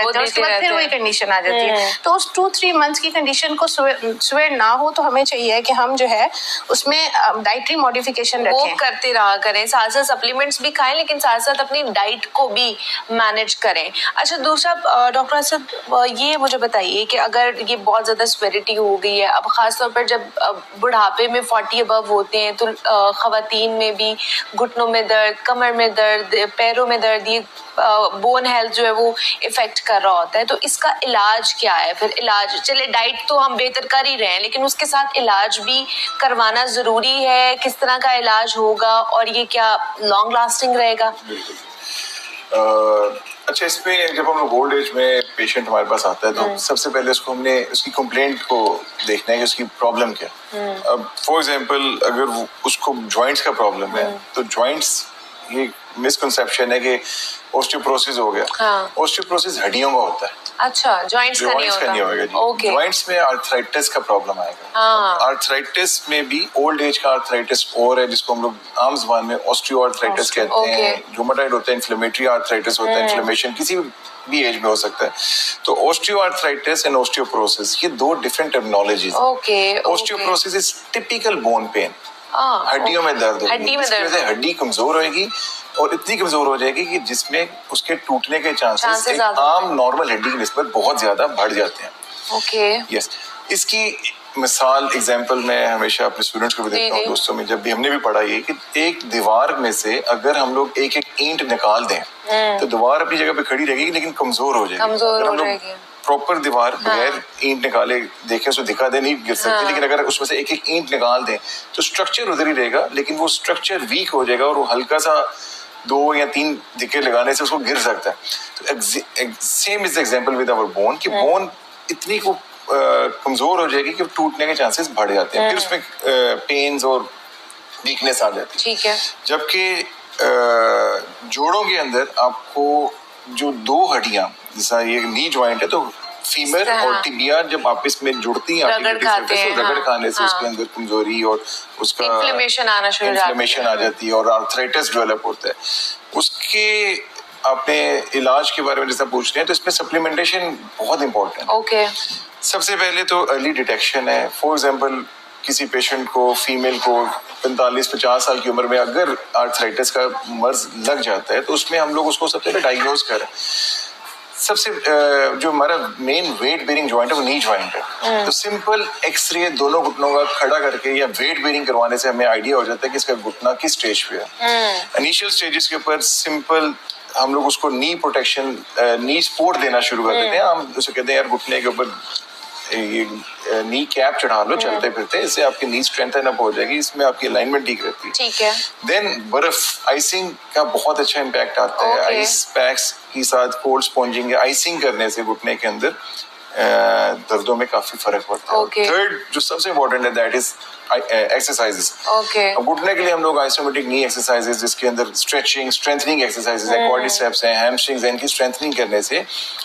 रहते हैं, उसके बाद फिर वही कंडीशन आ जाती है। तो उस 2-3 मंथ्स की कंडीशन को स्वेयर ना हो तो हमें चाहिए कि हम जो है उसमें डाइटरी मॉडिफिकेशन रखें, वो करते रहा करें, साथ साथ सप्लीमेंट्स भी खाएं, लेकिन साथ साथ अपनी डाइट को भी मैनेज करें। अच्छा, दूसरा डॉक्टर असद, ये मुझे बताइए कि अगर ये बहुत ज्यादा स्वेरिटी हो गई है, अब खासतौर पर जब बुढ़ापे में 40 अबव होते हैं, तो खवातीन में भी घुटनों में दर्द, कमर में दर्द, पैरों में दर्द, ये बोन हेल्थ जो है वो इफेक्ट कर रहा होता है। तो इसका इलाज क्या है? फिर इलाज, चले डाइट तो हम बेहतर कर ही रहे हैं, लेकिन उसके साथ इलाज भी करवाना जरूरी है। किस तरह का इलाज होगा और ये क्या लॉन्ग लास्टिंग रहेगा? अच्छा, इसमें जब हम लोग ओल्ड एज में पेशेंट हमारे पास आता है तो सबसे पहले उसको हमने उसकी कंप्लेंट को देखना है कि उसकी प्रॉब्लम क्या है। अब फॉर एग्जांपल अगर उसको जॉइंट्स का प्रॉब्लम है तो जॉइंट्स, ये मिसकंसेप्शन है कि ऑस्टियोपोरोसिस हो गया। हाँ। ऑस्टियोपोरोसिस हड्डियों का होता है। अच्छा, जॉइंट्स का नहीं होगा जी। ओके। जॉइंट्स में आर्थराइटिस का प्रॉब्लम आएगा। हाँ। आर्थराइटिस में भी ओल्ड एज का आर्थराइटिस और है, जिसको हम लोग आम ज़बान में ऑस्टियो आर्थराइटिस कहते हैं। रूमेटॉइड होता है, इन्फ्लेमेटरी आर्थराइटिस होता है, इन्फ्लेमेशन किसी भी एज में हो सकता है। तो ऑस्टियो आर्थराइटिस एंड ऑस्टियोपोरोसिस, ये दो डिफरेंट टर्मिनोलॉजीज हैं। Okay. Osteoporosis is typical bone pen, हड्डियों में दर्द होगी, हड्डी कमजोर होगी और इतनी कमजोर हो जाएगी कि जिसमें उसके टूटने के चांसेस एक आम नॉर्मल हड्डी की निस्बत बहुत ज्यादा बढ़ जाते हैं। ओके। यस, इसकी मिसाल एग्जांपल मैं हमेशा अपने स्टूडेंट्स को भी देता हूँ, दोस्तों में, जब भी हमने भी पढ़ा ये कि एक दीवार में से अगर हम लोग एक एक ईंट निकाल दें तो दीवार अपनी जगह पे खड़ी रहेगी लेकिन कमजोर हो जाएगी। प्रॉपर दीवार बगैर ईंट निकाले देखें, उसको दिखा दे, नहीं गिर सकती। लेकिन अगर उसमें से एक एक ईंट निकाल दें तो स्ट्रक्चर उधर ही रहेगा, लेकिन वो स्ट्रक्चर वीक हो जाएगा और वो हल्का सा 2 या 3 धक्के लगाने से उसको गिर सकता है। तो same is the example with our bone, कि बोन इतनी को कमजोर हो जाएगी कि टूटने के चांसेस बढ़ जाते हैं, फिर उसमें पेन्स और वीकनेस आ जाती है। ठीक है। जबकि जोड़ों के अंदर आपको जो 2 हड्डियां, जैसा ये नी जॉइंट है तो फीमर और टिबिया जब आपस में जुड़ती हैं, रगड़ खाने से उसके अंदर कमजोरी और उसका इन्फ्लेमेशन आ जाती है और आर्थराइटिस डेवलप होता है। उसके आपने इलाज के बारे में जैसा पूछ रहे हैं, तो इसमें सप्लीमेंटेशन बहुत इंपॉर्टेंट है। ओके। सबसे पहले तो अर्ली डिटेक्शन है। फॉर एग्जाम्पल किसी पेशेंट को, फीमेल को 45-50 साल की उम्र में अगर आर्थराइटिस का मर्ज लग जाता है तो उसमें हम लोग उसको सबसे पहले डायग्नोज करें। सबसे जो हमारा मेन वेट बेरिंग जॉइंट है वो नी जॉइंट है। तो सिंपल एक्सरे दोनों घुटनों का खड़ा करके या वेट बेरिंग करवाने से हमें आइडिया हो जाता है कि इसका घुटना किस स्टेज पे है। इनिशियल स्टेजेस के ऊपर सिंपल हम लोग उसको नी प्रोटेक्शन, नी सपोर्ट देना शुरू कर देते हैं। हम उसे कहते हैं यार घुटने के ऊपर ये नी कैप चढ़ा लो चलते फिरते, इससे आपकी नी स्ट्रेंथन अप हो जाएगी, इसमें आपकी अलाइनमेंट ठीक रहती है। ठीक है। देन बर्फ, आइसिंग का बहुत अच्छा इम्पैक्ट आता है। आइस पैक्स के साथ कोल्ड स्पॉन्जिंग, आइसिंग करने से घुटने के अंदर दर्दों में काफी फर्क पड़ता है। थर्ड जो सबसे इम्पोर्टेंट है दैट इज एक्सरसाइजेस। अब घुटने के लिए हम लोग आइसोमेट्रिक नी एक्सरसाइजेस, जिसके अंदर स्ट्रेचिंग, स्ट्रेंथनिंग एक्सरसाइजेस है, क्वाड्रिसेप्स हैं, हैमस्ट्रिंग्स हैं, इनकी स्ट्रेंथनिंग करने से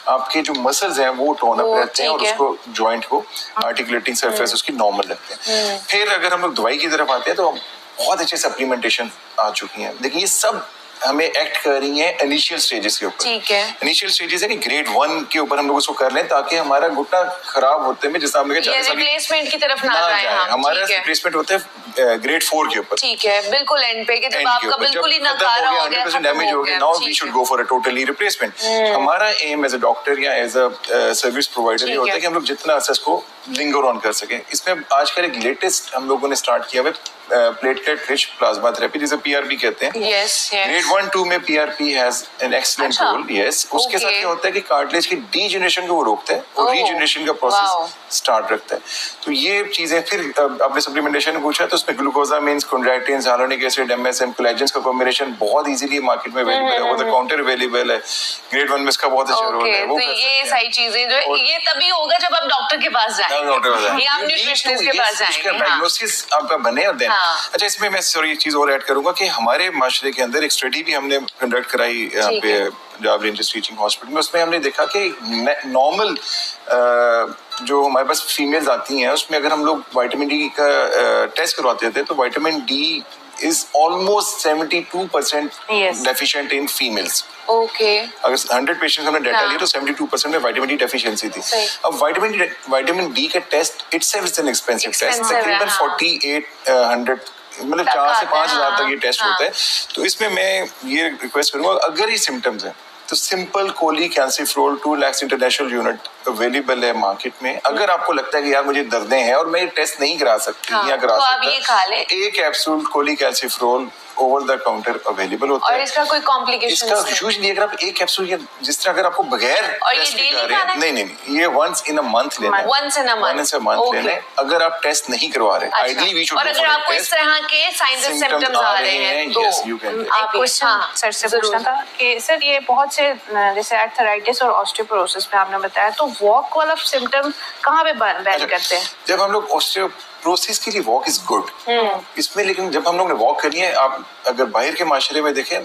आपके जो मसल्स हैं वो टोन अप रहते हैं और उसको जॉइंट को आर्टिकुलेटिंग सरफेस उसकी नॉर्मल रखते हैं। फिर अगर हम लोग दवाई की तरफ आते हैं तो बहुत अच्छे सप्लीमेंटेशन आ चुकी हैं, लेकिन ये सब हमें एक्ट कर रही है इनिशियल स्टेजेस के ऊपर। ठीक है। इनिशियल स्टेजेस है कि ग्रेड 1 के ऊपर हम लोग उसको कर लें ताकि हमारा घुटना खराब होते में, जैसा हमने कहा, रिप्लेसमेंट की तरफ ना जाए। हमारा रिप्लेसमेंट होता है ग्रेड 4 के ऊपर। ठीक है, बिल्कुल एंड पे, कि जब आपका बिल्कुल ही नकारा हो गया, 100% डैमेज हो गया, now we should go for a totally replacement. हमारा एम एज अ डॉक्टर या एज अ सर्विस प्रोवाइडर ये होता है कि हम लोग जितना अर्सा इसको लिंगर ऑन कर सकें। इसमें आजकल एक लेटेस्ट हम लोगों ने स्टार्ट किया है प्लेटलेट रिच प्लाज्मा थेरेपी, जिसे पीआरपी कहते हैं। ग्रेड 1-2 में PRP has an excellent role. Yes, उसके साथ क्या होता है कि कार्टिलेज की डीजनरेशन को वो रोकता है और रीजनरेशन का प्रोसेस स्टार्ट रखता है। तो ये चीजें, फिर आपने सप्लीमेंटेशन पूछा तो उसमें ग्लूकोजामिन्स, कोंड्राइटिन्स, हाइलुरोनिक एसिड, एमएसएम, कोलेजन्स का कॉम्बिनेशन बहुत इजीली मार्केट में अवेलेबल है, ओवर द काउंटर अवेलेबल है। ग्रेड 1 में इसका बहुत अच्छा रोल है। वो ये सारी चीजें जो ये तभी होगा जब आप डॉक्टर के पास जाएं, या आप न्यूट्रिशनिस्ट के पास जाएंगे। उसका डायग्नोसिस आपका बने और देन। अच्छा, इसमें मैं सॉरी एक चीज और ऐड करूंगा कि हमारे माशरे के अंदर एक स्टडी भी हमने कंडक्ट कराई यहाँ पे पंजाब रेंजर्स टीचिंग हॉस्पिटल में। उसमें हमने देखा कि नॉर्मल जो हमारे पास फीमेल्स आती हैं उसमें अगर हम लोग विटामिन डी का टेस्ट करवाते थे तो vitamin D is almost 72% Yes. deficient in females. Okay अगर 100 पेशेंट्स हमने डाटा हाँ। लिया तो 72% में विटामिन डी डेफिशिएंसी थी। सही। अब विटामिन डी का test itself is an expensive test, Expensive है, तकरीबन हाँ। 4800 मतलब तक 4 से आता है, 5,000 तक हाँ, ये टेस्ट हाँ। होता है। तो इसमें मैं ये रिक्वेस्ट करूंगा, अगर ये सिम्टम्स हैं तो simple cholecalciferol 2 lakh international unit available है मार्केट में। अगर आपको लगता है कि यार मुझे दर्दें हैं और मैं ये टेस्ट नहीं करा सकती हाँ, या करा तो आप सकता, ये खा लें। एक capsule cholecalciferol over the counter available होता और है। इसका कोई कॉम्प्लिकेशन इसका यूजुअली अगर आप एक कैप्सूल या जिस तरह अगर आपको बगैर और ये टेस्ट के daily खा रहे खाना हैं, है? नहीं, ये वंस इन अ मंथ लेना है। Once in a month. Once in a month Okay. लेना है। अगर आप टेस्ट नहीं करवा रहे, अच्छा। आइडियली वी शुड और अगर आपको इस तरह के साइंस एंड सिम्टम्स आ रहे हैं तो yes, you can take आप एक क्वेश्चन हाँ, सर से जरूर। पूछना था कि सर ये बहुत से जैसे आर्थराइटिस और ऑस्टियोपोरोसिस में आपने बताया, तो वॉक वाला सिम्टम कहाँ पे बैन करते हैं? जब हम लोग ऑस्टियोपोरोसिस के लिए वॉक इज गुड इसमें, लेकिन जब हम लोग ने वॉक करनी है, आप अगर बाहर के माशरे में देखें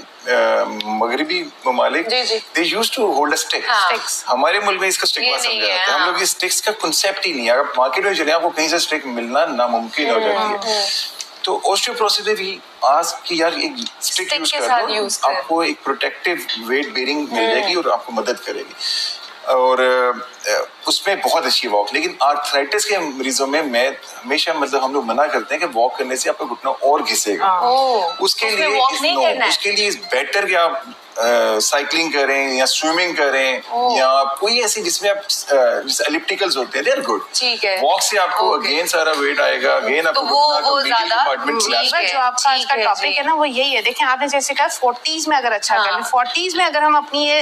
मगरबी ममालिक जी, जी। They used to hold a stick. हाँ। Sticks. हमारे मुल्क में इसका स्टिक ये समझा नहीं जाता है, है। हम हाँ। लोग ये स्टिक्स का कंसेप्ट ही नहीं है। अगर मार्केट में चले आपको कहीं से स्टिक मिलना नामुमकिन हो जाती है। तो ऑस्टियोपोरोसिस में भी आज कि यार एक स्टिक Stick यूज के कर साथ लो, use कर। आपको एक प्रोटेक्टिव वेट बेरिंग मिल जाएगी और आपको मदद करेगी। और उसमें बहुत अच्छी वॉक। लेकिन आर्थराइटिस के मरीजों में मैं हमेशा मतलब हम लोग मना करते हैं कि वॉक करने से आपका घुटना और घिसेगा। उसके उसमें लिए walk नहीं करना है। उसके लिए बेटर कि आप साइकिलिंग करें या स्विमिंग करें या कोई ऐसी जिसमें आप जैसे एलिप्टिकल्स होते हैं, दे आर गुड। ठीक है। वॉक से आपको Okay. अगेन सारा वेट आएगा, अगेन आपको वो ज्यादा कंपार्टमेंट ठीक है। जो आपका आज का ठीक है, टॉपिक जी। है ना, वो यही है। देखें आपने जैसे कहा 40s में अगर अच्छा हाँ। करें, 40s में अगर हम अपनी ये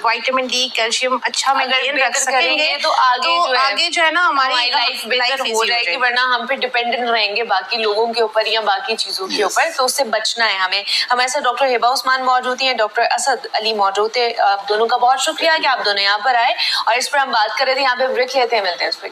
विटामिन डी कैल्शियम अच्छा अगर मेंटेन रख बेहतर सकेंगे करेंगे तो आगे जो है ना हमारी लाइफ बेहतर easy हो जाएगी, वरना हम पे डिपेंडेंट रहेंगे बाकी लोगों के ऊपर या बाकी चीजों के Yes. ऊपर। तो उससे बचना है हमें। हमारे साथ डॉक्टर हिबा उस्मान मौजूद हैं, डॉक्टर असद अली मौजूद थे। आप दोनों का बहुत शुक्रिया कि आप दोनों यहाँ पर आए और इस पर हम बात कर रहे थे। यहाँ पे ब्रेक लेते हैं, मिलते हैं इस पर।